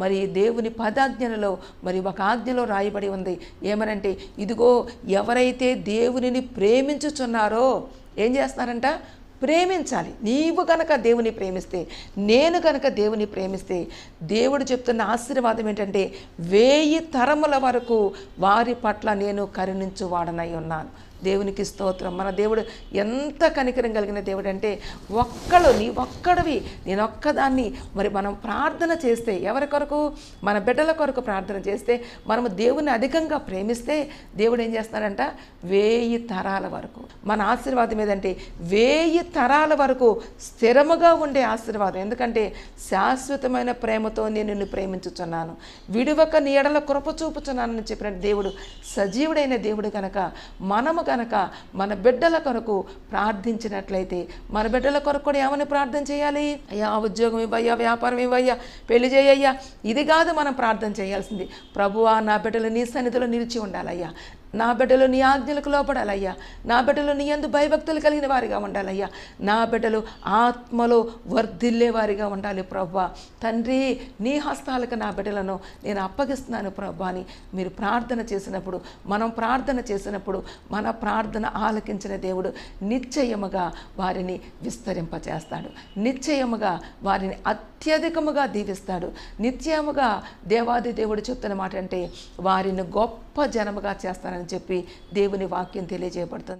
మరి దేవుని పదాజ్ఞలలో మరి ఒక ఆజ్ఞలో రాయబడి ఉంది. ఏమనంటే, ఇదిగో ఎవరైతే దేవునిని ప్రేమించుచున్నారో ఏం చేస్తున్నారంట? ప్రేమించాలి. నీవు కనుక దేవుని ప్రేమిస్తే, నేను కనుక దేవుని ప్రేమిస్తే, దేవుడు చెప్తున్న ఆశీర్వాదం ఏంటంటే 1000 తరముల వరకు వారి పట్ల నేను కరుణించువాడనై ఉన్నాను. దేవునికి స్తోత్రం. మన దేవుడు ఎంత కనికరం కలిగిన దేవుడు అంటే, నీ ఒక్కడివి, నేను ఒక్కదాన్ని. మరి మనం ప్రార్థన చేస్తే, ఎవరి కొరకు? మన బిడ్డల కొరకు ప్రార్థన చేస్తే, మనము దేవుని అధికంగా ప్రేమిస్తే దేవుడు ఏం చేస్తున్నాడంట? 1000 తరాల వరకు. మన ఆశీర్వాదం ఏదంటే 1000 తరాల వరకు స్థిరముగా ఉండే ఆశీర్వాదం. ఎందుకంటే శాశ్వతమైన ప్రేమతో నేను నిన్ను ప్రేమించుచున్నాను, విడువక నీ ఎడల కృప చూపుచున్నానని చెప్పిన దేవుడు సజీవుడైన దేవుడు కనుక మనము కనుక మన బిడ్డల కొరకు ప్రార్థించినట్లయితే, మన బిడ్డల కొరకు కూడా ఏమని ప్రార్థన చేయాలి? అయ్యా ఉద్యోగం ఇవ్వయ్యా, వ్యాపారం ఇవ్వయ్యా, పెళ్లి చేయయ్యా, ఇది కాదు మనం ప్రార్థన చేయాల్సింది. ప్రభువా, నా బిడ్డలు నీ సన్నిధిలో నిలిచి ఉండాలయ్యా, నా బిడ్డలు నీ ఆజ్ఞలకు లోపడాలయ్యా, నా బిడ్డలు నీ యందు భయభక్తులు కలిగిన వారిగా ఉండాలయ్యా, నా బిడ్డలు ఆత్మలో వర్ధిల్లే వారిగా ఉండాలి. ప్రభువా తండ్రి, నీ హస్తాలకు నా బిడ్డలను నేను అప్పగిస్తున్నాను ప్రభువా అని మీరు ప్రార్థన చేసినప్పుడు, మనం ప్రార్థన చేసినప్పుడు, మన ప్రార్థన ఆలకించిన దేవుడు నిశ్చయముగా వారిని విస్తరింపచేస్తాడు, నిశ్చయముగా వారిని అత్యధికముగా దీవిస్తాడు. నిత్యముగా దేవాది దేవుడు చెప్తున్న మాట అంటే, వారిని గొప్ప జనముగా చేస్తానని చెప్పి దేవుని వాక్యం తెలియజేయబడుతుంది.